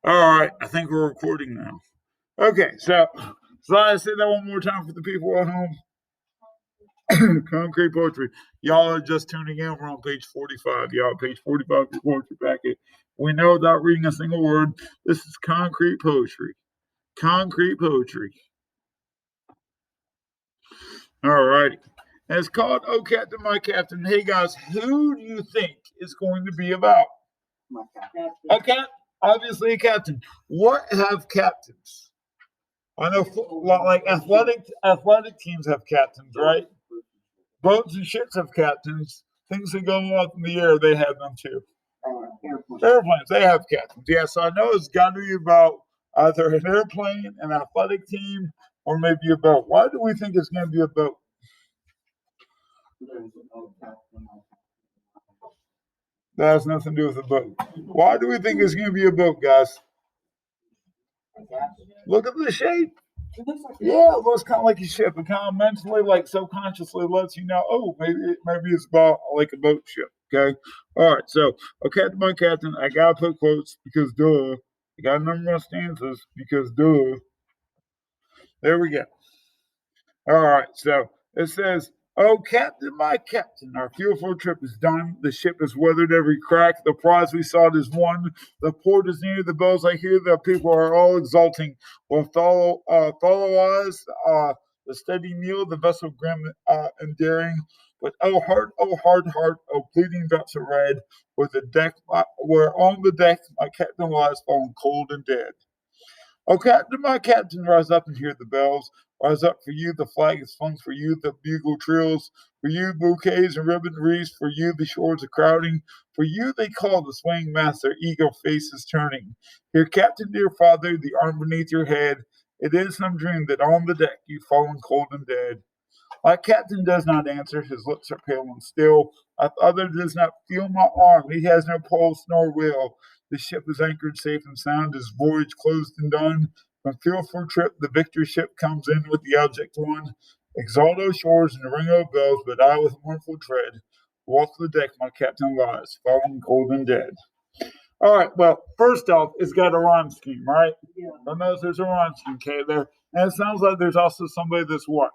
All right, I think we're recording now. Okay, so I say that one more time for the people at home. Concrete poetry. Y'all are just tuning in. We're on page 45. Y'all, page 45 of the poetry packet. We know without reading a single word, this is concrete poetry. Concrete poetry. All righty. And it's called Oh Captain, My Captain. Hey guys, who do you think it's going to be about? My captain. Okay, obviously a captain. What have captains? I know, like athletic teams have captains, right? Boats and ships have captains. Things that go up in the air, they have them too. Airplanes, they have captains. Yeah, so I know it's got to be about either an airplane, an athletic team, or maybe a boat. Why do we think it's going to be a boat? That has nothing to do with a boat. Why do we think it's going to be a boat, guys? Look at the shape. Yeah, it looks kind of like a ship. It kind of mentally, like subconsciously, lets you know, oh, maybe it's about like a boat ship. Okay, all right. So, okay, my captain, I gotta put quotes because duh. I got a number of stanzas because duh. There we go. All right, so it says, "Oh, Captain, my Captain, our fearful trip is done. The ship has weathered every crack. The prize we sought is won. The port is near. The bells I hear. The people are all exulting. Will follow us. The steady meal, the vessel grim and daring. But oh hard heart, oh bleeding drops of red, where on the deck my captain lies, fallen cold and dead." Oh, Captain, my Captain, rise up and hear the bells. Rise up for you, the flag is flung for you, the bugle trills. For you, bouquets and ribbon wreaths. For you, the shores are crowding. For you, they call the swaying mast, their eagle faces turning. Here, Captain, dear father, the arm beneath your head. It is some dream that on the deck you've fallen cold and dead. My captain does not answer, his lips are pale and still. The other does not feel my arm, he has no pulse nor will. The ship is anchored safe and sound, his voyage closed and done. From fearful trip, the victor ship comes in with the object won. Exalt O shores and ring O bells, but I with mournful tread walk the deck, my captain lies, fallen cold and dead. All right, well, first off, it's got a rhyme scheme, right? Yeah. I know there's a rhyme scheme, okay, there. And it sounds like there's also somebody that's what?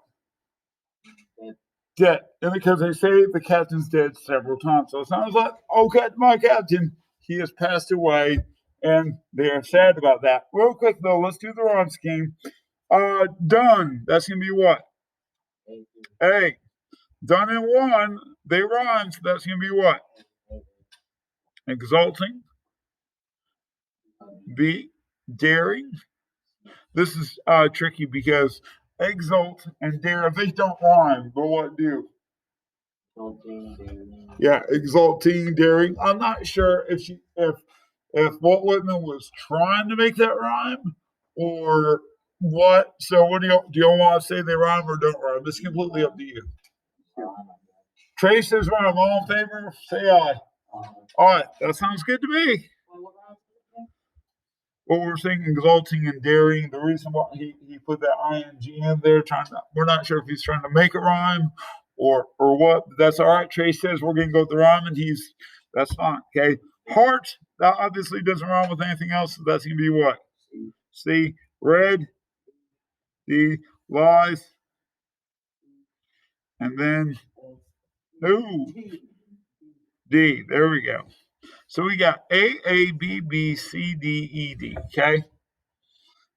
Dead. And because they say the captain's dead several times. So it sounds like, oh, my captain, he has passed away, and they are sad about that. Real quick, though, let's do the rhyme scheme. Done. That's going to be what? A. Done and won. They rhyme, so that's going to be what? Exalting. B. Daring. This is tricky because exalt and dare, they don't rhyme, but what do? Yeah, exalting, daring. I'm not sure if Walt Whitman was trying to make that rhyme or what. So what do y'all want to say they rhyme or don't rhyme? It's completely up to you. Trace says rhyme. All in favor? Say aye. All right, that sounds good to me. What we're saying, exalting and daring. The reason why he put that ing in there, we're not sure if he's trying to make a rhyme or what. But that's all right. Trey says we're gonna go with the rhyme, and that's fine. Okay. Heart, that obviously doesn't rhyme with anything else, so that's gonna be what? C. Red. D. Lies. And then ooh, D. There we go. So we got A B B C D E D. Okay.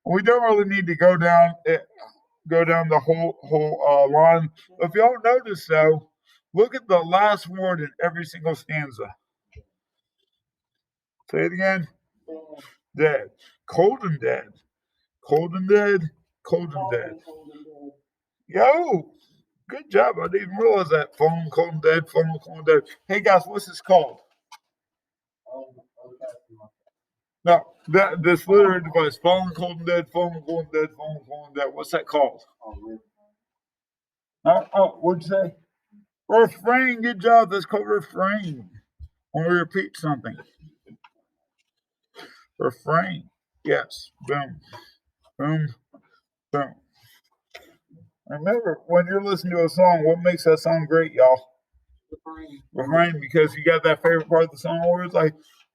We don't really need to go down the whole line. If y'all notice, though, look at the last word in every single stanza. Say it again. Dead. Cold and dead. Cold and dead. Cold and dead. Yo, good job. I didn't even realize that. Fallen cold and dead. Fallen cold and dead. Hey guys, what's this called? No, this literary device. Fallen cold and dead. Fallen cold and dead. Fallen cold and dead. What's that called? What'd you say? Refrain. Good job. That's called refrain. When we repeat something. Refrain. Yes. Boom. Boom. Boom. Remember, when you're listening to a song, what makes that song great, y'all? Refrain. Because you got that favorite part of the song where it's like,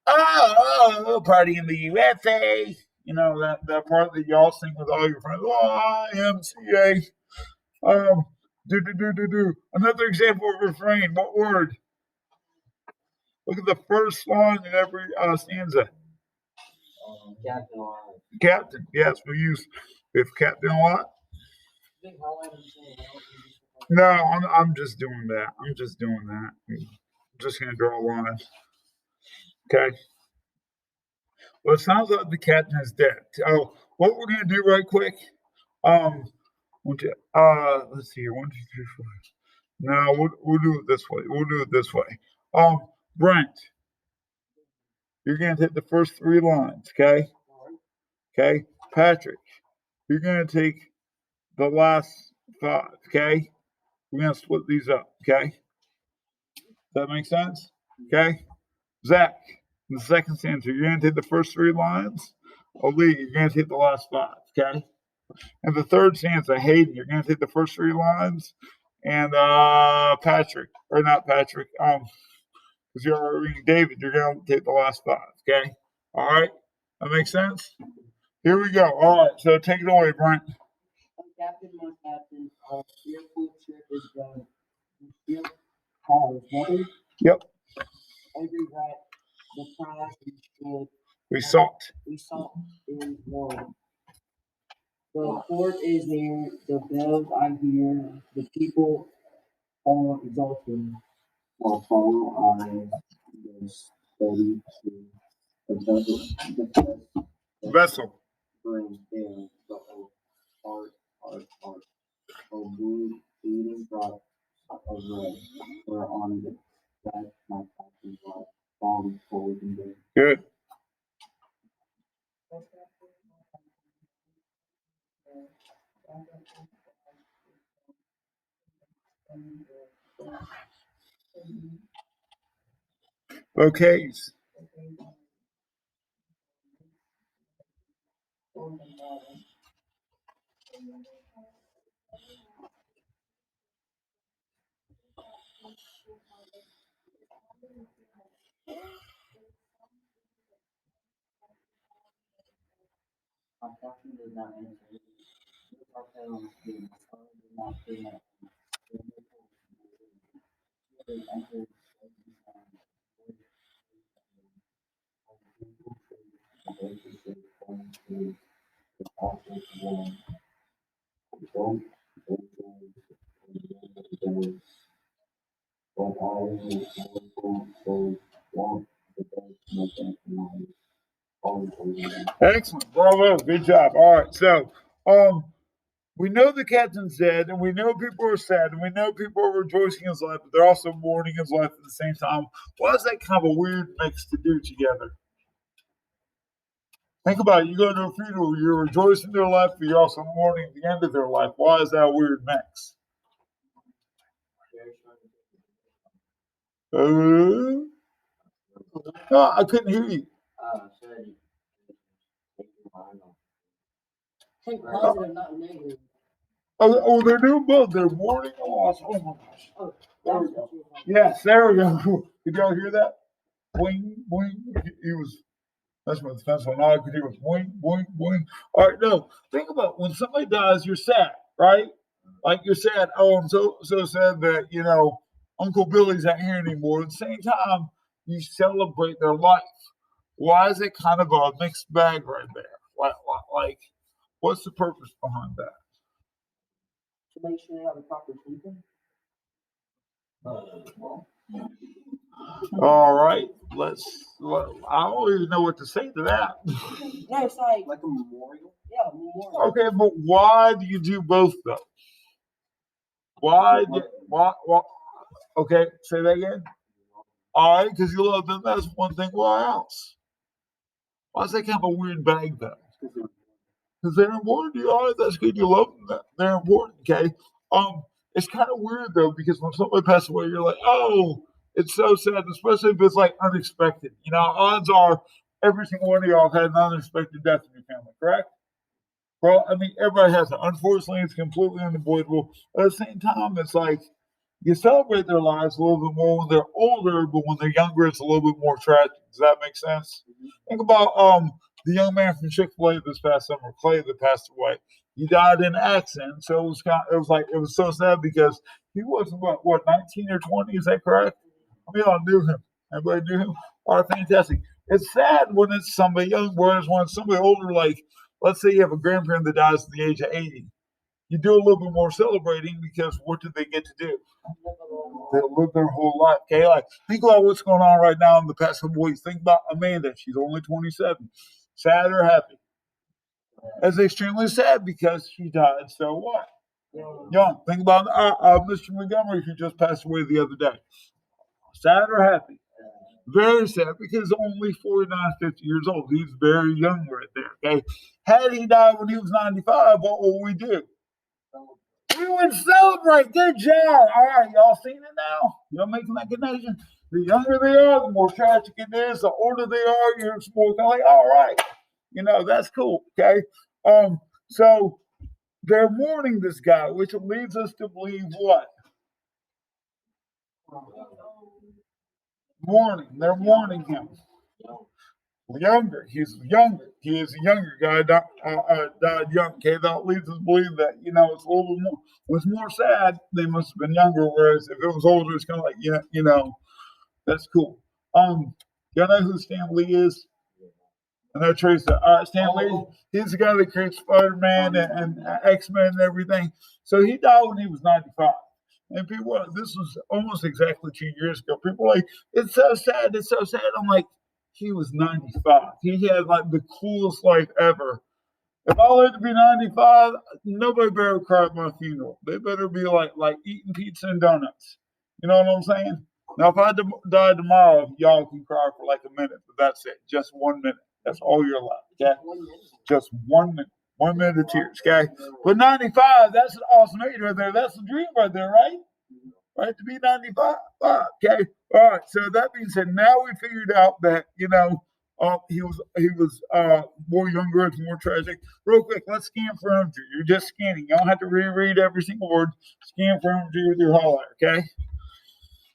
Oh, party in the USA. You know that part that y'all sing with all your friends. YMCA. Do. Another example of refrain. What word? Look at the first line in every stanza. Captain. Captain. Yes, we have captain a lot. No, I'm just doing that. I'm just gonna draw a line. Okay. Well, it sounds like the captain is dead. Oh, what we're gonna do right quick. Um, let's see here. 1, 2, 3, 4. No, we'll do it this way. Brent, you're gonna take the first 3 lines. Okay. Okay. Patrick, you're gonna take the last 5. Okay. We're gonna split these up. Okay. Does that make sense? Okay. Zach, in the second stanza, you're going to take the first 3 lines. Lee, you're going to take the last 5, okay? And the third stanza, Hayden, you're going to take the first 3 lines. And Patrick, or not Patrick, because you're already reading David, you're going to take the last 5, okay? All right? That makes sense? Here we go. All right, so take it away, Brent. Captain, my captain, our fearful ship is done. The ship has weather. Yep. Every wreck, the prize we stood. We sought is won. The port is near, the bells I hear, the people are exulting. While follow eyes go steady to the vessel. bring down the old heart. O bleeding drops of red, where on the back my captain's life, falling forward and dead. Good. Okay. My captain did not answer. I fell on the street. My father did not kidnap me. They entered Excellent. Bravo. Good job. All right. So, we know the captain's dead, and we know people are sad, and we know people are rejoicing in his life, but they're also mourning his life at the same time. Why is that kind of a weird mix to do together? Think about it. You go to a funeral, you're rejoicing their life, but you're also mourning the end of their life. Why is that a weird mix? No, I couldn't hear you. Think positive, not negative. Oh, they're doing both. They're mourning a loss. Oh my gosh. Oh, there we go. Yes, there we go. Did y'all hear that? Boing, boing. He was messing with the fence when all I could hear was boing, boing, boing. All right, no. Think about when somebody dies, you're sad, right? Like you're sad. Oh, I'm so sad that Uncle Billy's not here anymore. At the same time, you celebrate their life. Why is it kind of a mixed bag right there? Like what's the purpose behind that? To make sure they have a proper sleeping. All right, I don't even know what to say to that. No, it's like a memorial. Yeah, a memorial. Okay, but why do you do both though? Why? Okay, say that again. All right, because you love them. That's one thing. Why else? Why is that kind of a weird bag though? Because they're important. All right, that's good. You love them. They're important. Okay. It's kind of weird though because when somebody passes away, you're like, oh, it's so sad, especially if it's like unexpected. Odds are every single one of y'all had an unexpected death in your family, correct? Well, I mean, everybody has it. Unfortunately, it's completely unavoidable. At the same time, it's like you celebrate their lives a little bit more when they're older, but when they're younger, it's a little bit more tragic. Does that make sense? Think about the young man from Chick-fil-A this past summer, Clay, that passed away. He died in an accident, so it was so sad because he wasn't what 19 or 20, is that correct? We all knew him. Everybody knew him. All right, fantastic. It's sad when it's somebody young, whereas when it's somebody older, like let's say you have a grandparent that dies at the age of 80, you do a little bit more celebrating because what did they get to do? They live their whole life. Okay, like think about what's going on right now in the past couple weeks. Think about Amanda. She's only 27. Sad or happy? That's extremely sad because she died. So what? Young. Think about Mr. Montgomery who just passed away the other day. Sad or happy? Very sad because only 49, 50 years old. He's very young right there. Okay. Had he died when he was 95, what would we do? We would celebrate. Good job. All right, y'all seen it now? Y'all making that connection? The younger they are, the more tragic it is. The older they are, you're more kind of like, all right, that's cool. Okay. So they're mourning this guy, which leads us to believe what? Mourning. They're mourning him. Younger. He's younger. He is a younger guy. Died young. Okay, that leads us to believe that it's a little bit more. What's more sad? They must have been younger. Whereas if it was older, it's kind of like that's cool. Y'all know who Stan Lee is? And that Trace. Stan Lee. He's the guy that creates Spider-Man and X-Men and everything. So he died when he was 95. And people, this was almost exactly 2 years ago. People were like, it's so sad. It's so sad. I'm like, he was 95. He had like the coolest life ever. If I lived to be 95, nobody better cry at my funeral. They better be like eating pizza and donuts. You know what I'm saying? Now, if I die tomorrow, y'all can cry for like a minute, but that's it. Just 1 minute. That's all you're allowed. Okay? Just 1 minute. 1 minute of tears. Okay? But 95, that's an awesome age right there. That's the dream right there, right? Right, to be 95. Okay. All right. So that being said, now we figured out that he was more younger, it's more tragic. Real quick, let's scan for imagery. You're just scanning. You don't have to reread every single word. Scan for imagery with your highlighter. Okay.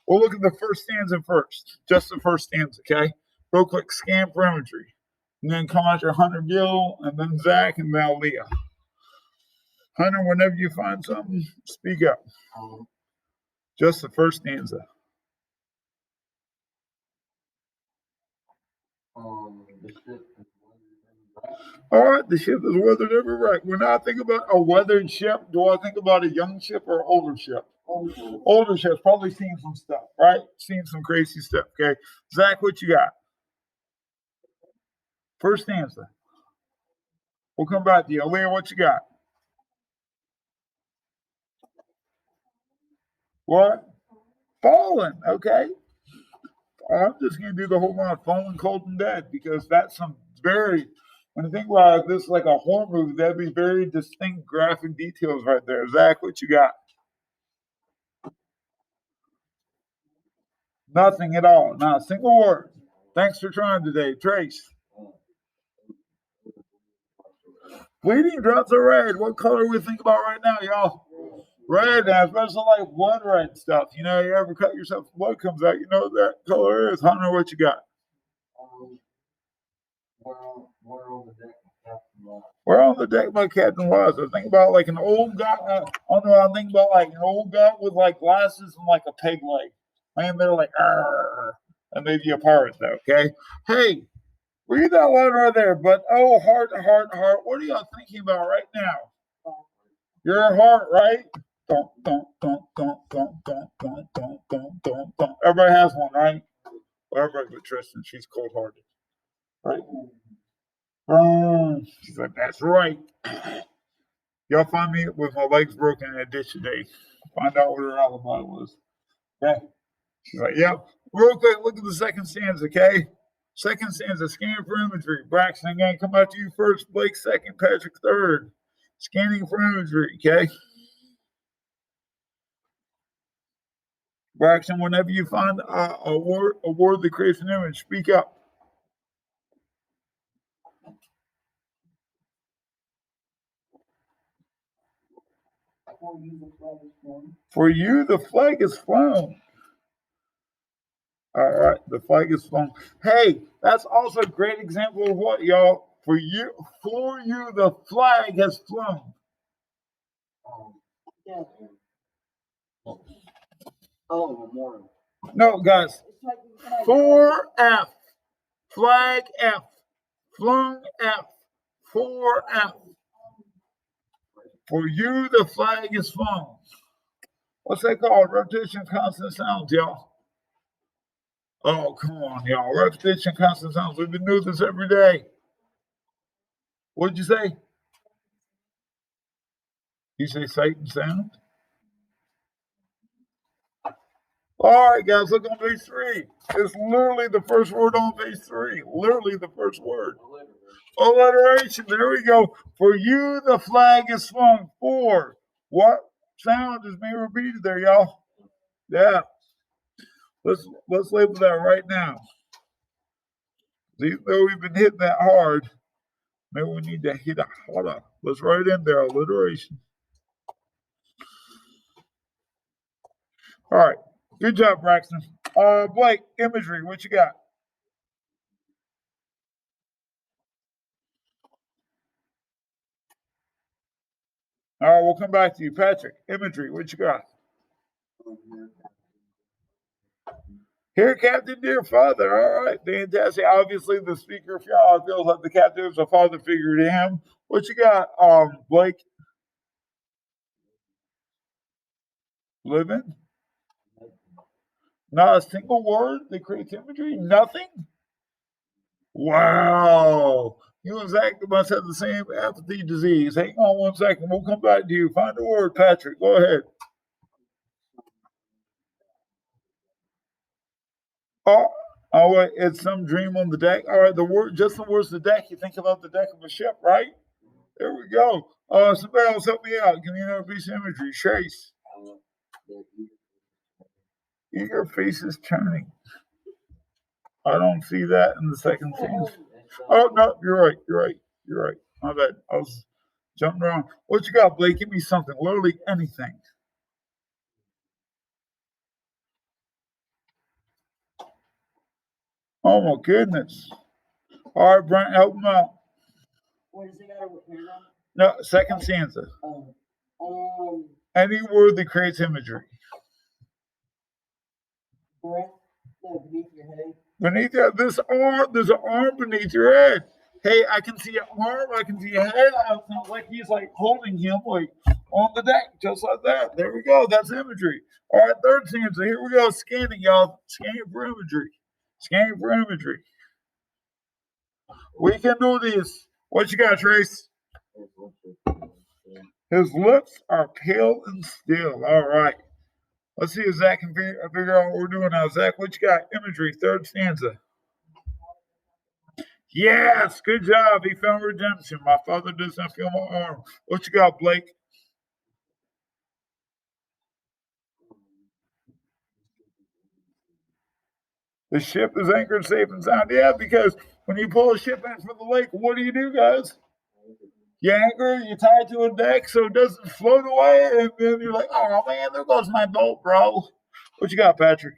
We'll look at the first stanza first. Just the first stanza. Okay. Real quick, scan for imagery, and then come out your Hunter Gill, and then Zach, and now Leah. Hunter, whenever you find something, speak up. Just the first stanza. All right, the ship is weathered every wreck. When I think about a weathered ship, do I think about a young ship or an older ship? Older ship's probably seen some stuff, right? Seen some crazy stuff. Okay, Zach, what you got? First stanza. We'll come back to you. Leah, what you got? What? Fallen. Okay. I'm just going to do the whole line, Fallen, Cold, and Dead, because that's some very, when you think about it, this is like a horror movie, that'd be very distinct graphic details right there. Zach, what you got? Nothing at all. Not a single word. Thanks for trying today. Trace. Bleeding drops of red. What color we think about right now, y'all? Red, especially like blood red stuff. You ever cut yourself, blood comes out, you know what that color is. Hunter, what you got? We're on the deck by Captain Wise. I think about like an old guy. I think about like an old guy with like glasses and like a peg leg. Man, they're like, and maybe a pirate though. Okay. Hey, read that line right there. But oh, heart, heart, heart. What are y'all thinking about right now? Your heart, right? Everybody has one, right? Well, everybody but Tristan. She's cold hearted. Right? She's like, that's right. Y'all find me with my legs broken in a ditch today. Find out what her alibi was. Okay. She's like, yep. Real quick, look at the second stanza, okay? Second stanza, scan for imagery. Braxton again, come out to you first. Blake second, Patrick third. Scanning for imagery, okay? Braxton, whenever you find a word that creates an image, speak up. for you the flag is flown. For you, the flag is flown. All right, the flag is flown. Hey, that's also a great example of what, y'all? For you, the flag has flown. Yeah. Oh, memorial. No, guys. It's like For F, flag F, flung F, for F. For you, the flag is flown. What's that called? Repetition, constant sounds, y'all. Oh, come on, y'all. Repetition, constant sounds. We've been doing this every day. What'd you say? You say sight and sound? All right, guys, look on page 3. It's literally the first word on page 3. Literally the first word. Alliteration. There we go. For you, the flag is flung. For what sound is being repeated there, y'all? Yeah. Let's label that right now. Even though we've been hitting that hard, maybe we need to hit it harder. Let's write in there, alliteration. All right. Good job, Braxton. Blake, imagery, what you got? All right, we'll come back to you. Patrick, imagery, what you got? Here, Captain, dear father. All right, fantastic. Obviously, the speaker feels like the captain is a father figure to him. What you got, Blake? Living? Not a single word that creates imagery? Nothing? Wow. You and Zach must have the same apathy disease. Hang on 1 second. We'll come back to you. Find a word, Patrick. Go ahead. Oh, wait. It's some dream on the deck. All right. Just the words the deck. You think about the deck of a ship, right? There we go. Somebody else help me out. Give me another piece of imagery. Chase. Eager faces turning. I don't see that in the second scene. Oh, no. You're right. My bad. I was jumping around. What you got, Blake? Give me something. Literally anything. Oh, my goodness. All right, Brent, help him out. What does it got with here now? No, second stanza. Any word that creates imagery. Breath, no, beneath your head. Beneath your, there's an arm beneath your head. Hey, I can see an arm, I can see a head. It sounds like he's like holding him like on the deck, just like that. There we go. That's imagery. All right, third stanza. Here we go. Scanning, y'all. Scanning for imagery. Scanning for imagery. We can do this. What you got, Trace? His lips are pale and still. All right. Let's see if Zach can figure out what we're doing now. Zach, what you got? Imagery, third stanza. Yes, good job. He found redemption. My father does not feel my arm. What you got, Blake? The ship is anchored safe and sound. Yeah, because when you pull a ship in from the lake, what do, guys? You anchor, you tie it to a deck so it doesn't float away, and then you're like, oh man, there goes my boat, bro. What you got, Patrick?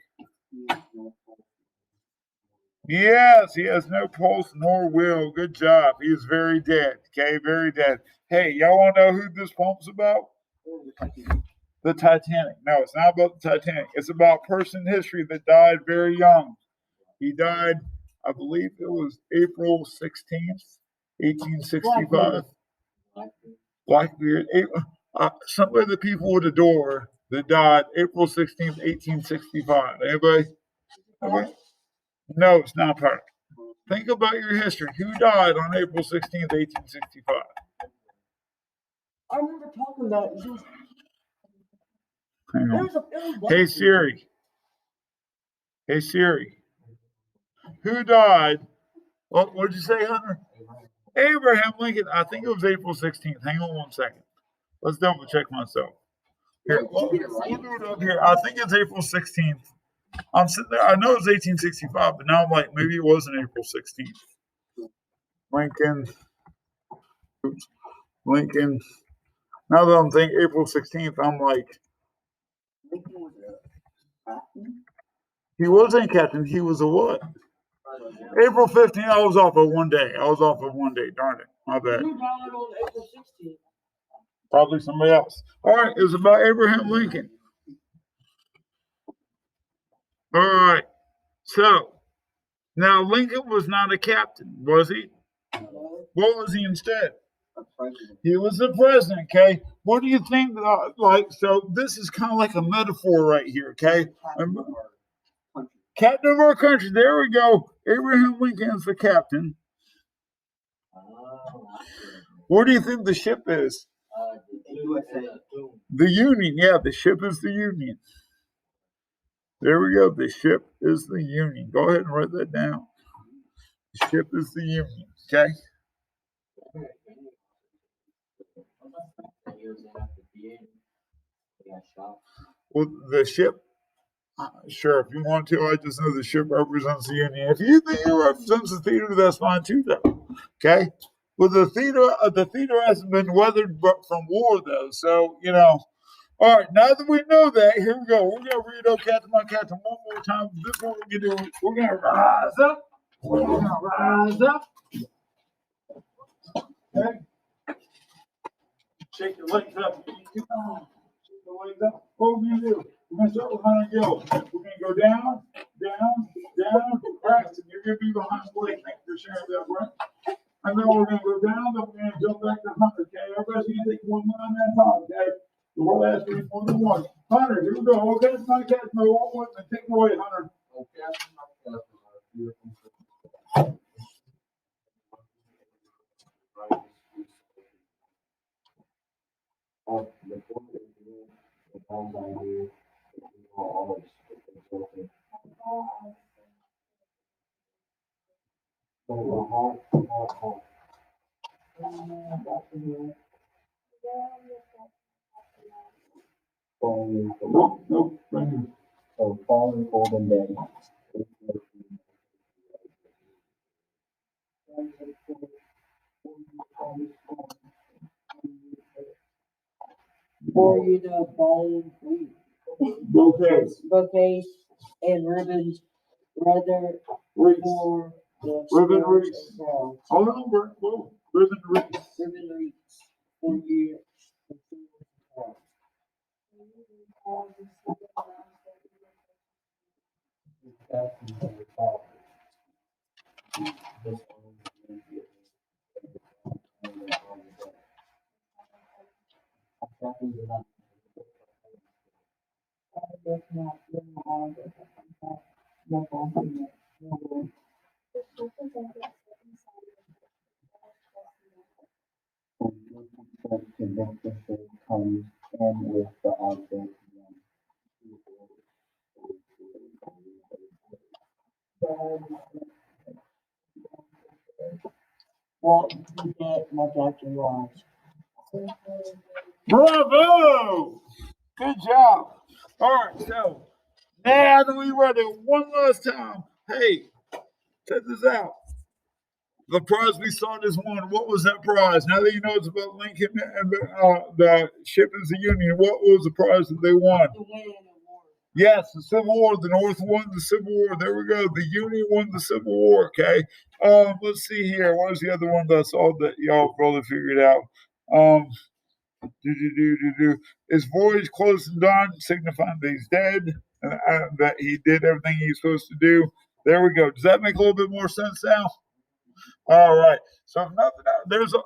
Yes, he has no pulse nor will. Good job. He is very dead. Okay, very dead. Hey, y'all want to know who this poem's about? The Titanic. No, it's not about the Titanic. It's about a person in history that died very young. He died, I believe it was April 16th, 1865. Blackbeard. Somebody that people would adore that died April 16th, 1865. Anybody? No, it's not part. Think about your history. Who died on April 16th, 1865? I remember talking about it. Hang on. Hey Siri. Hey Siri. Who died? What did you say, Hunter? Abraham Lincoln. I think it was April 16th. Hang on 1 second. Let's double check myself. Here, we'll do it up here. I think it's April 16th. I'm sitting there. I know it's 1865, but now I'm like, maybe it wasn't April 16th. Lincoln. Now that I'm thinking April 16th, I'm like, Lincoln was a captain. he wasn't captain. He was a what? April 15th, I was off of 1 day. Darn it. My bad. Who died on April 16th? Probably somebody else. All right. It was about Abraham Lincoln. All right. So now Lincoln was not a captain, was he? No, What was he instead? a president. He was the president. Okay. What do you think? So this is kind of like a metaphor right here. Okay. Captain of our country. Captain of our country. There we go. Abraham Lincoln's the captain. Oh, What do you think the ship is? the USA. The Union. Yeah, the ship is the Union. There we go. The ship is the Union. Go ahead and write that down. The ship is the Union. Okay. Well, the ship. Sure, if you want to, I just know the ship represents the Union. If you think it represents the theater, that's fine too, though. Okay. Well, the theater hasn't been weathered from war, though. So All right. Now that we know that, here we go. We're gonna read "Oh Captain, My Captain" one more time. This one we're gonna do. We're gonna rise up. We're gonna rise up. Okay. Shake your legs up. Shake your legs up. What we're gonna do? We're gonna start with Hunter Gill. We're gonna go down, down, down. Braxton, you're gonna be behind Blake. Thanks for sharing that, right? And then we're gonna go down. Then we're gonna jump back to Hunter. Okay, everybody's gonna take one line at a time. Okay. The world has to be more than one. Hunter, here we go. Okay, it's my cat. No, one. Take it away, Hunter. Nope. Right here. So falling golden day. For you to fallen Bouquets. bouquets and ribbons, rather Reese. for the Ribbon stars wreaths. and crowns. Hold on, Bert. Whoa. Ribbon wreaths. Ribbon wreaths for you the stars and crowns. Comes in with the object. What you get, my captain was. Bravo! Good job. All right, so now that we read it one last time, hey, check this out. The prize we saw this one. What was that prize? Now that you know it's about Lincoln and the ship is the Union, what was the prize that they won? To win an award. Yes, the Civil War. The North won the Civil War. There we go. The Union won the Civil War. Okay. Let's see here. What was the other one that I saw that y'all probably figured out? His voyage close and done, signifying that he's dead, and that he did everything he was supposed to do. There we go. Does that make a little bit more sense now? All right. So nothing else. There's a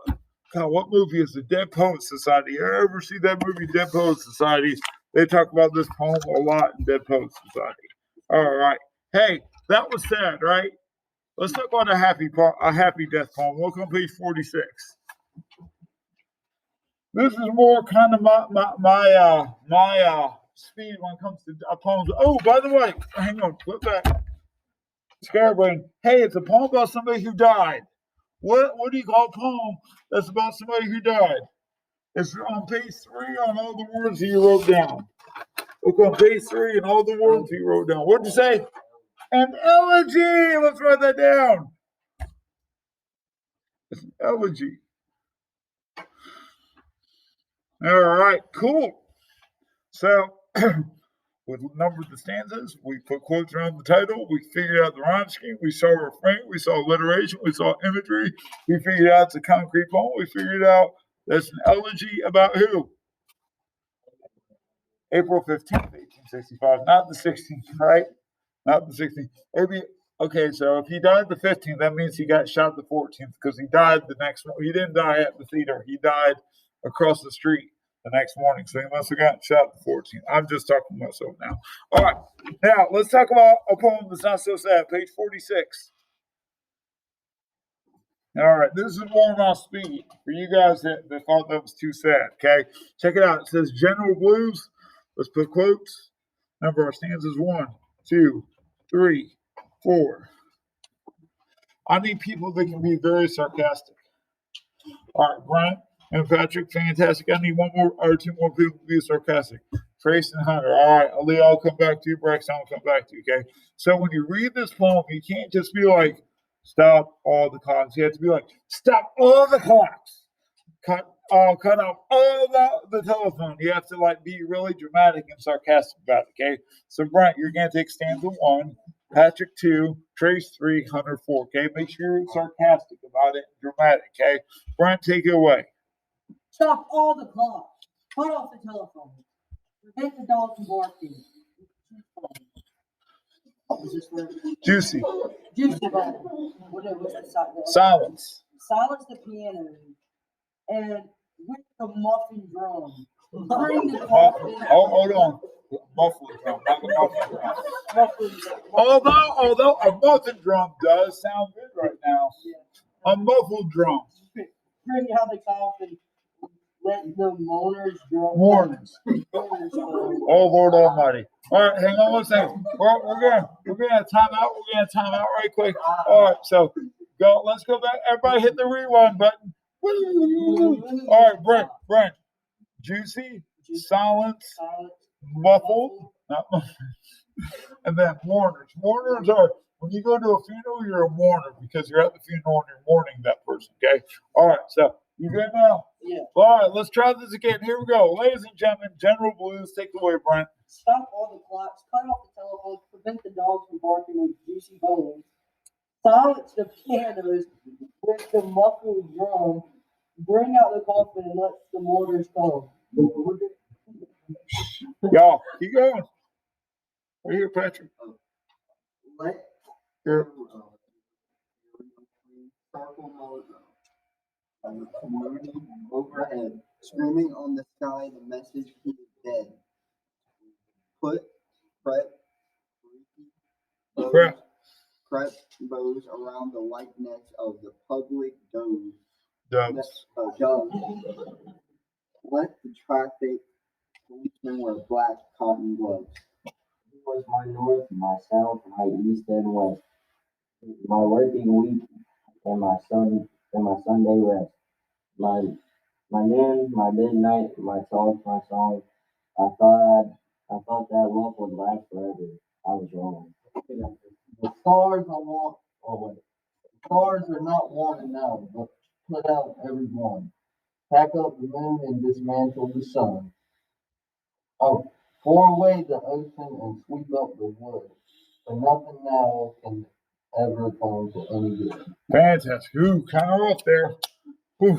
God, what movie is the Dead Poets Society? You ever see that movie, Dead Poets Society? They talk about this poem a lot in Dead Poets Society. All right. Hey, that was sad, right? Let's talk about a happy death poem. Look on page 46. This is more kind of my speed when it comes to poems. Oh, by the way, hang on, flip back. Scarabrain. Hey, it's a poem about somebody who died. What do you call a poem that's about somebody who died? It's on page 3 on all the words that you wrote down. Look on page 3 and all the words you wrote down. What'd you say? An elegy. Let's write that down. It's an elegy. All right, cool. So we numbered the stanzas, we put quotes around the title, we figured out the rhyme scheme, we saw refrain, we saw alliteration, we saw imagery, we figured out it's a concrete poem, we figured out that's an elegy about who? April 15th, 1865, not the 16th, right? Not the 16th. Maybe, okay, so if he died the 15th, that means he got shot the 14th because he died the next one. He didn't die at the theater, he died across the street the next morning. So he must have gotten shot the 14th. I'm just talking to myself now. All right, now let's talk about a poem that's not so sad, page 46. All right, this is Warm Off Speed for you guys that thought that was too sad. Okay, check it out. It says General Blues. Let's put quotes. Number our stanzas 1, 2, 3, 4. I need people that can be very sarcastic. All right, Brent and Patrick, fantastic. I need one more or two more people to be sarcastic. Trace and Hunter. All right, Ali, I'll come back to you. Brax, I'll come back to you. Okay. So when you read this poem, you can't just be like, stop all the clocks. You have to be like, stop all the clocks. Cut off all the telephone. You have to like be really dramatic and sarcastic about it. Okay. So Brent, you're gonna take stanza 1, Patrick 2, Trace 3, Hunter 4. Okay. Make sure you're sarcastic about it, dramatic. Okay. Brent, take it away. Stop all the clocks. Cut off the telephone. Prevent the dog from barking. Is this word? Juicy. Juicy. What's the Silence. Silence the piano. And with the muffin drum. Bring the coffin. Hold on. Muffled drum, not the muffin drum. Although a muffin drum does sound good right now. A muffled drum. Bring out the coffin. Let the mourners drum. Mourners. Oh Lord Almighty. All right, hang on one second. We're gonna time out. We're gonna time out right quick. All right, so go. Let's go back. Everybody hit the rewind button. All right, Brent. Juicy, silence, muffled, not muffled, and then mourners. Mourners are when you go to a funeral, you're a mourner because you're at the funeral and you're mourning that person. Okay. All right. So you good now? Yeah. All right. Let's try this again. Here we go, ladies and gentlemen. General Blues, take it away, Brent. Stop all the clocks. Cut off the telephone. Prevent the dogs from barking with juicy bones. Silence the pianos with the muffled drum. Bring out the coffin and let the mourners come. Y'all, keep going. Right here, Patrick. Let Here. Circle mode of the community overhead, screaming on the sky the message he is dead. Prep bows around the white necks of the public doves. Doves. Let the traffic policemen wear black cotton gloves. He was my north, my south, my east and west. My working week and my Sunday rest. My noon, my midnight, my talk, my song. I thought that love would last forever. I was wrong. The stars are want. Oh wait. The stars are not wanted now, but put out every one. Pack up the moon and dismantle the sun. Oh, pour away the ocean and sweep up the wood. For nothing now can ever come to any good. Fantastic. Ooh, kind of rough there. Ooh.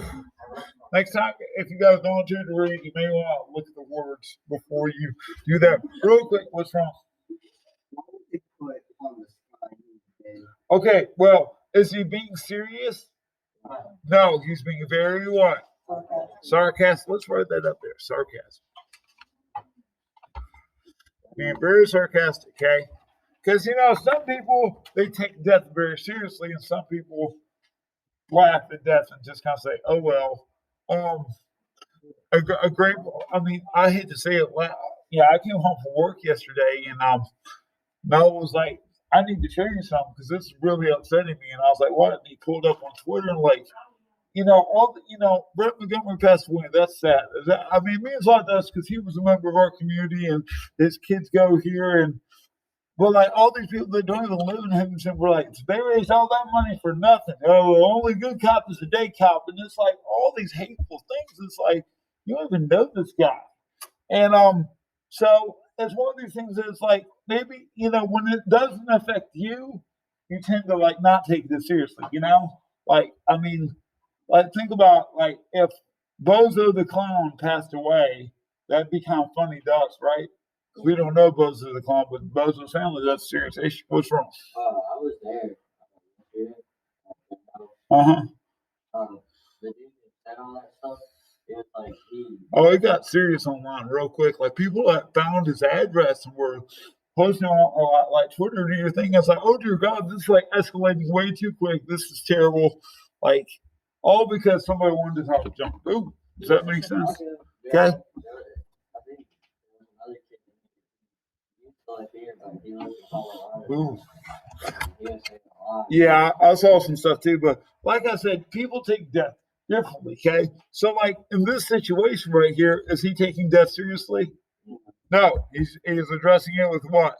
Next time, if you guys don't want to read, you may want to look at the words before you do that. Real quick, what's wrong? What would they put on the sky today? Okay, well, is he being serious? No, he's being very what? Sarcastic. Let's write that up there. Sarcasm. Being very sarcastic, okay? Because, some people, they take death very seriously, and some people laugh at death and just kind of say, oh, well. A great, I hate to say it. Yeah, I came home from work yesterday, and Mel was like, I need to show you something because this is really upsetting me. And I was like, what? And he pulled up on Twitter and Brett Montgomery passed away. That's sad. It means a lot to us because he was a member of our community and his kids go here. But like all these people that don't even live in Henderson were like, they raised all that money for nothing. Oh, only good cop is a day cop. And it's like all these hateful things. It's like, You don't even know this guy. And so it's one of these things that's like maybe, when it doesn't affect you, you tend to like not take it seriously, Like, I mean, like think about like if Bozo the clown passed away, that'd be kind of funny to us, right? 'Cause we don't know Bozo the clown, but Bozo's family, that's a serious issue. What's wrong? I was there. Yeah. Uh-huh. The dude that said all that stuff, it was like he. Oh, it got serious online real quick. Like people that found his address and were posting on like Twitter and everything. It's like, oh dear God, this is like escalating way too quick. This is terrible. Like all because somebody wanted to talk to John. Boom. Does that make sense? Okay. I think there was another kid. He still live here, but he lives in Colorado. Boom. He was saying a lot. Yeah, I saw some stuff too, but like I said, people take death differently. Okay, so like in this situation right here, is he taking death seriously? No, he's addressing it with what?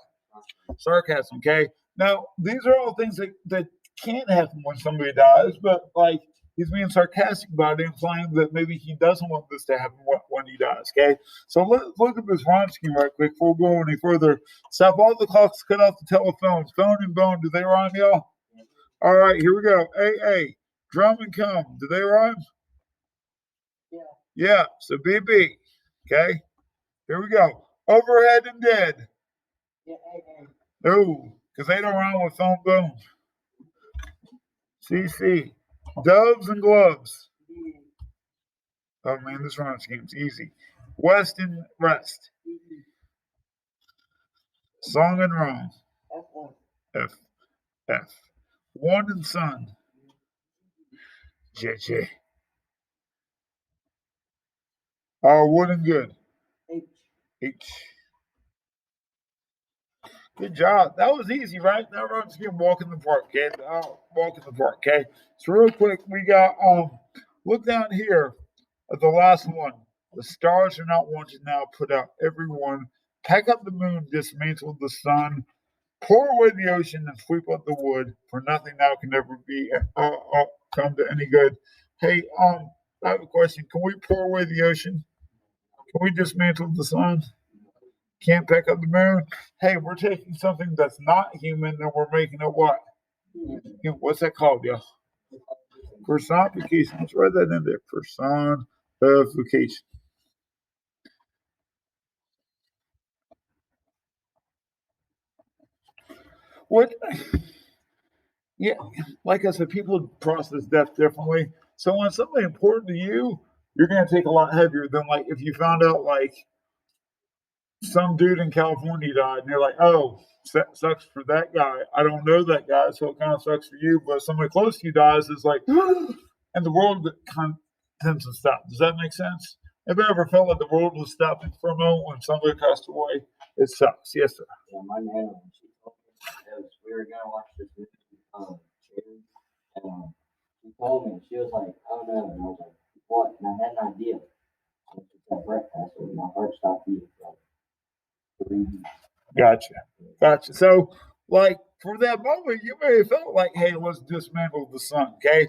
Sarcasm. Okay. Now these are all things that can't happen when somebody dies, but like he's being sarcastic about it, implying that maybe he doesn't want this to happen when he dies. Okay. So let's look at this rhyme scheme right quick before we go any further. Stop all the clocks, cut off the telephones, phone and bone. Do they rhyme, y'all? All right, here we go. A, drum and come. Do they rhyme? Yeah. Yeah. So BB. Okay. Here we go. Overhead and dead. Yeah. No, because they don't rhyme with phone bone. CC. Doves and gloves. Oh man, this rhyme scheme's easy. West and rest. Song and rhyme. F. F. One and sun. JJ. Wood and good. H. Good job. That was easy, right? That rhyme scheme, walk in the park, okay? Walk in the park, okay? So real quick, we got look down here at the last one. The stars are not wanted now. Put out everyone. Pack up the moon. Dismantle the sun. Pour away the ocean and sweep up the wood. For nothing now can ever be come to any good. Hey, I have a question. Can we pour away the ocean? Can we dismantle the sun? Can't pack up the moon? Hey, we're taking something that's not human and we're making it what? What's that called, y'all? Personification. Let's write that in there. Personification. What? Yeah, like I said, people process death differently. So when something important to you, you're going to take a lot heavier than like if you found out like some dude in California died and you're like, oh, sucks for that guy. I don't know that guy, so it kind of sucks for you. But somebody close to you dies, is like, and the world kind of tends to stop. Does that make sense? Have you ever felt like the world was stopping for a moment when somebody passed away? It sucks. Yes, sir. Yeah, my nana, when she told me, we were gonna watch this movie, Cherry, and she told me, she was like, oh no, and I was like, what? And I had an idea. And she said, Brett passed away, my heart stopped beating for like 3 weeks. Gotcha. So, like, for that moment, you may have felt like, hey, let's dismantle the sun, okay?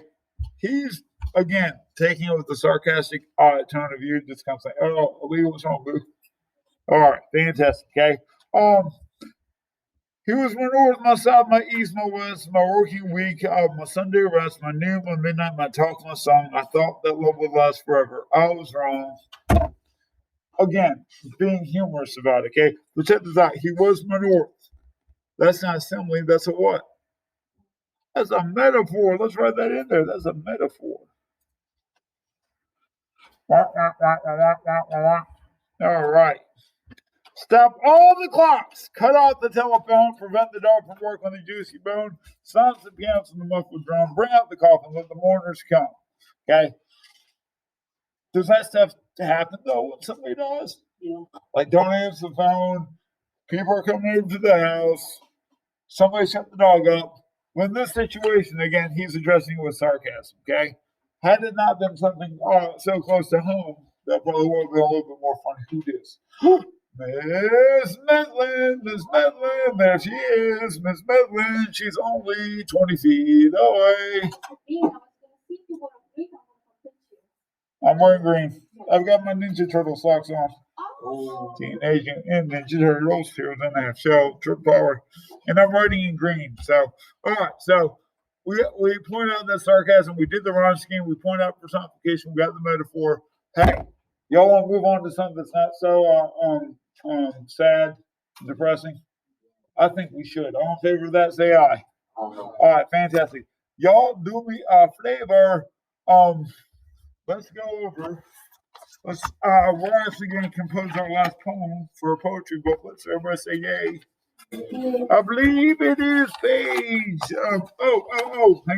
He's, again, taking it with the sarcastic tone of view, just kind of saying, oh, Aaliyah, what's wrong, boo? All right, fantastic, okay? He was my north, my south, my east, my west, my working week, my Sunday rest, my noon, my midnight, my talk, my song. I thought that love would last forever. I was wrong. Again, being humorous about it, okay? But check this out. He was my north. That's not a simile. That's a what? That's a metaphor. Let's write that in there. That's a metaphor. All right. Stop all the clocks. Cut off the telephone. Prevent the dog from working on the juicy bone. Silence the pianos and the muffled drum. Bring out the coffin. Let the mourners come. Okay. Does that stuff happen though when somebody dies? Yeah. Like don't answer the phone. People are coming over to the house. Somebody shut the dog up. When this situation, again, he's addressing it with sarcasm. Okay. Had it not been something so close to home, that probably would have been a little bit more funny. Who dis? Miss Medlin, there she is, Miss Medlin. She's only 20 feet away. I'm wearing green. I've got my Ninja Turtle socks on. Oh, Teenage and Ninja Turtles, Heroes in the Shell, Trip Power, and I'm writing in green. So, all right. So we point out that sarcasm. We did the rhyme scheme. We point out personification. We got the metaphor. Hey, y'all want to move on to something that's not so sad, depressing? I think we should. All in favor of that, say aye. All right, fantastic. Y'all do me a favor. Let's go over. We're actually going to compose our last poem for a poetry book. Let's everybody say yay. I believe it is page. Hang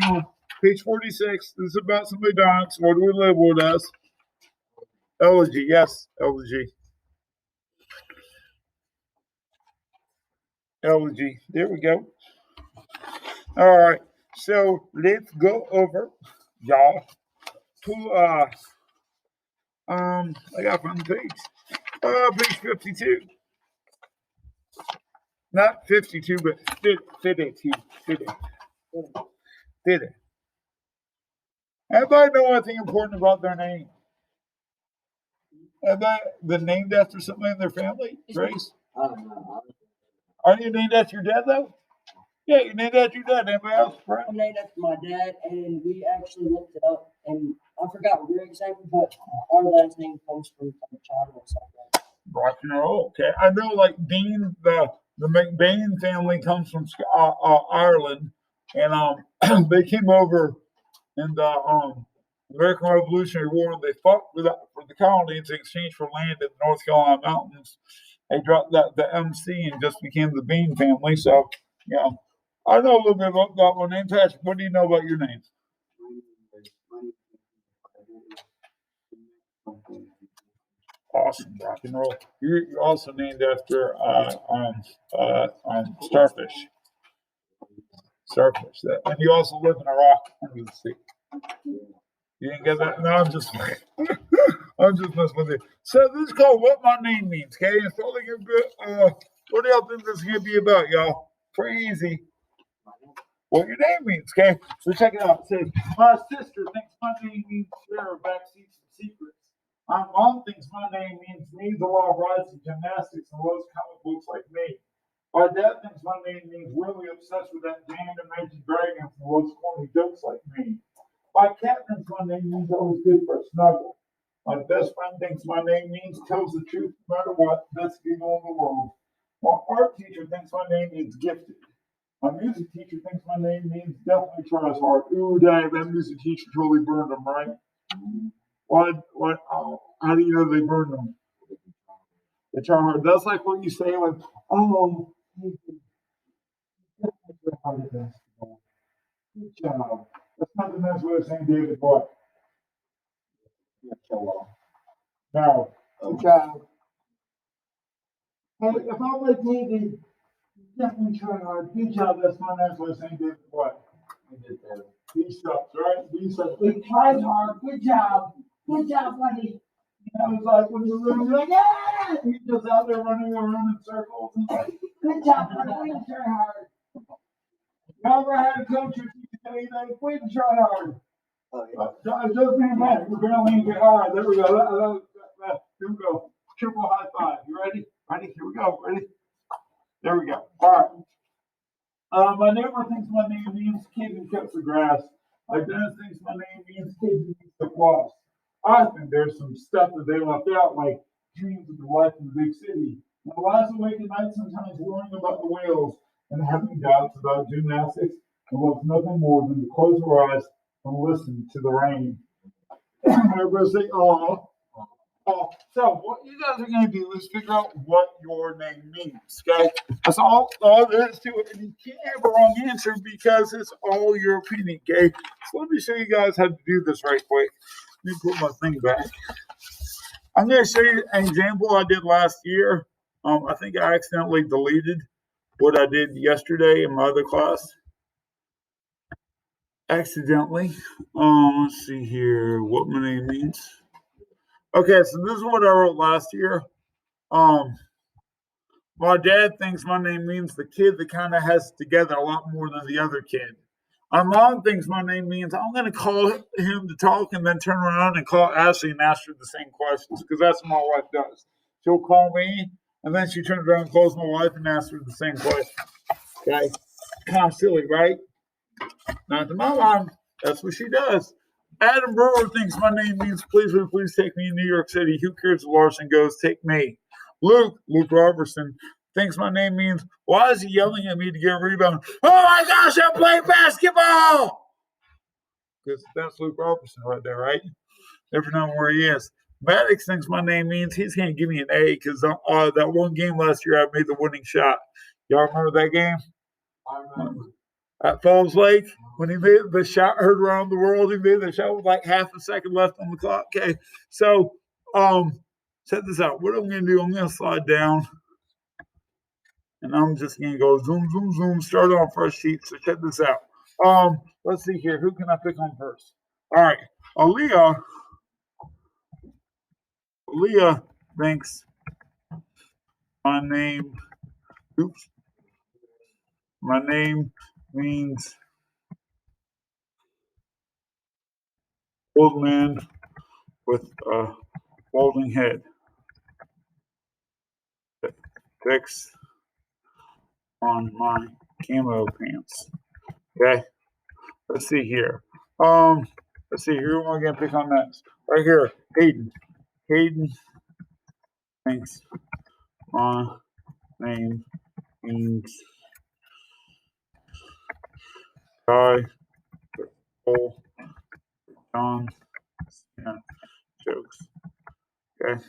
on. Page 46. This is about somebody dying. So what do we label it as? Elegy. Yes, elegy. Elegy. There we go. All right. So let's go over, y'all, to I got from the page. Page 52. Not 52, but 52. 50. Everybody know anything important about their name? Everybody been named after somebody in their family? Grace? I don't know. Aren't you named after your dad, though? Yeah, you named after your dad. Anybody else? I'm named after my dad, and we actually looked it up, and I forgot where exactly, but our last name comes from a child or something. Rock and roll. Okay, I know. Like Dean, the McBain family comes from Ireland, and they came over in the American Revolutionary War. They fought for the colonies in exchange for land in the North Carolina mountains. They dropped the MC and just became the Bean family. So, yeah, I know a little bit about my name. Patrick, what do you know about your name? Awesome, rock and roll. You're also named after starfish. Starfish. And you also live in a rock under the sea. You didn't get that? No, I'm just messing with you. So this is called What My Name Means, okay? It's only gonna be, what do y'all think this is gonna be about, y'all? Crazy. What your name means, okay? So check it out. It says, my sister thinks my name means share backseat some secrets. My mom thinks my name needs a lot of rides and gymnastics and loves comic books like me. My dad thinks my name means really obsessed with that damn Imagine Dragons and loves corny jokes like me. My cat thinks my name means always good for a snuggle. My best friend thinks my name means tells the truth no matter what, best giggle in the world. My art teacher thinks my name means gifted. My music teacher thinks my name means definitely tries hard. Ooh, dang, that music teacher totally burned them, right? What, how do you know they burned them? They try hard. That's like what you say, like, oh, definitely try hard at basketball. Good job. That's not the nice way of saying David what? No. Good job. Hey, if I'm like David, definitely try hard. Good job. That's my nice way of saying David what? B sucks, right? B sucks. We tried hard. Good job. Good job, buddy. You know, it's like when you're running, you're like, yeah! You're just out there running around in circles. And like, good job, buddy. Way to try hard. You ever had a coach or teacher tell you that? Way to try hard. Oh, yeah. Just being bad. We're going to get hard. There we go. Here we go. Triple high five. You ready? Ready? Here we go. Ready? There we go. All right. My neighbor thinks my name means kid who cuts the grass. My dentist thinks my name means kid who eats the floss. I think there's some stuff that they left out, like dreams of the life in the big city. And the last awake at night, sometimes worrying about the whales and having doubts about gymnastics, and wants nothing more than to close her eyes and listen to the rain. Everybody say, oh. So what you guys are going to do is figure out what your name means, okay? That's all there is to it. And you can't have a wrong answer because it's all your opinion, okay? So let me show you guys how to do this right quick. Let me put my thing back. I'm going to show you an example I did last year. I think I accidentally deleted what I did yesterday in my other class. Accidentally. Let's see here what my name means. Okay, so this is what I wrote last year. My dad thinks my name means the kid that kind of has it together a lot more than the other kid. My mom thinks my name means I'm going to call him to talk and then turn around and call Ashley and ask her the same questions because that's what my wife does. She'll call me and then she turns around and calls my wife and asks her the same question. Okay? Kind of silly, right? Not to my mom. That's what she does. Adam Brewer thinks my name means please take me to New York City. Who cares if Larson goes? Take me. Luke Robertson thinks my name means why is he yelling at me to get a rebound? Oh my gosh, I'm playing basketball! Because that's Luke Robertson right there, right? Never know where he is. Maddox thinks my name means he's going to give me an A because that one game last year I made the winning shot. Y'all remember that game? I remember. At Falls Lake, when he made the shot heard around the world, he made the shot with like half a second left on the clock. Okay, so check this out. What I'm going to do, I'm going to slide down, and I'm just going to go zoom, zoom, zoom, start on fresh sheet. So check this out. Let's see here. Who can I pick on first? All right, Aaliyah thinks my name means old man with a balding head. Fix on my camo pants. Okay. Let's see here. Let's see. Who am I gonna pick on next? Right here. Hayden thinks my name means guy full John Cena jokes. Okay.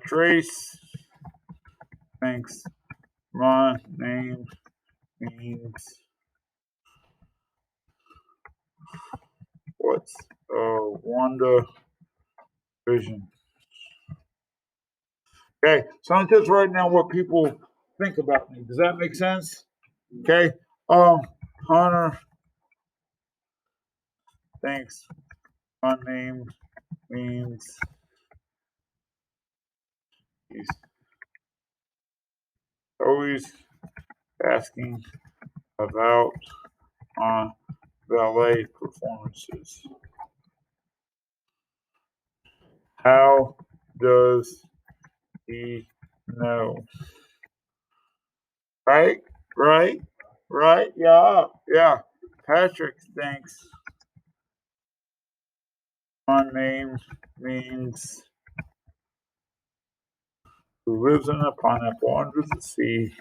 Trace thinks my name means what's Wanda Vision. Okay, so I'm just writing down what people think about me. Does that make sense? Okay. Hunter thinks my name means he's always asking about my ballet performances. How does he know? Right? Yeah. Patrick thinks my name means who lives in a pineapple under the sea.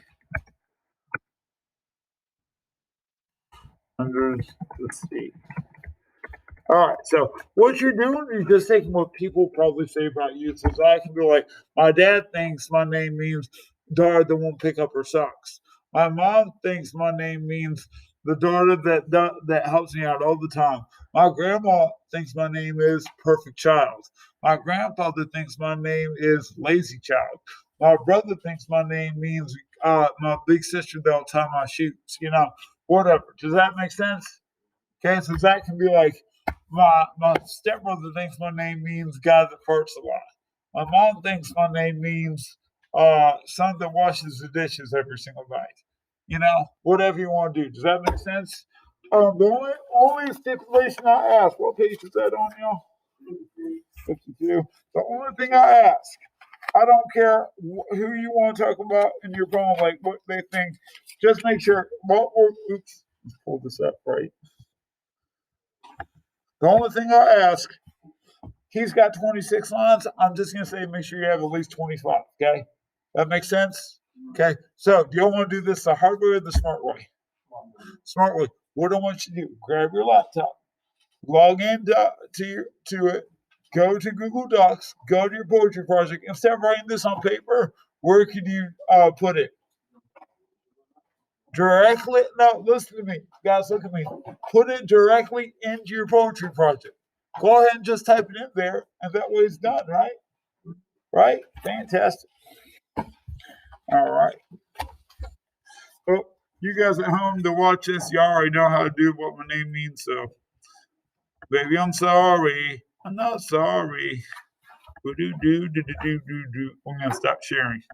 Under the sea. All right, so what you're doing is just taking what people probably say about you. So I can be like, my dad thinks my name means daughter that won't pick up her socks. My mom thinks my name means the daughter that helps me out all the time. My grandma thinks my name is perfect child. My grandfather thinks my name is lazy child. My brother thinks my name means my big sister that'll tie my shoes. Whatever. Does that make sense? Okay, so that can be like my stepbrother thinks my name means guy that farts a lot. My mom thinks my name means son that washes the dishes every single night. Whatever you want to do. Does that make sense? The only stipulation I ask, what page is that on, y'all? 52. The only thing I ask, I don't care who you want to talk about in your poem, like what they think. Just make sure. Let's pull this up right. The only thing I ask, he's got 26 lines. I'm just going to say make sure you have at least 25. Okay? That makes sense? Okay. So, do you want to do this the hard way or the smart way? Smart way. What I want you to do, grab your laptop, log in to it, go to Google Docs, go to your poetry project. Instead of writing this on paper, where can you put it? Directly, no, listen to me. Guys, look at me. Put it directly into your poetry project. Go ahead and just type it in there, and that way it's done, right? Right? Fantastic. All right. Well, you guys at home to watch this, you already know how to do what my name means, so baby, I'm sorry. I'm not sorry. I'm gonna stop sharing.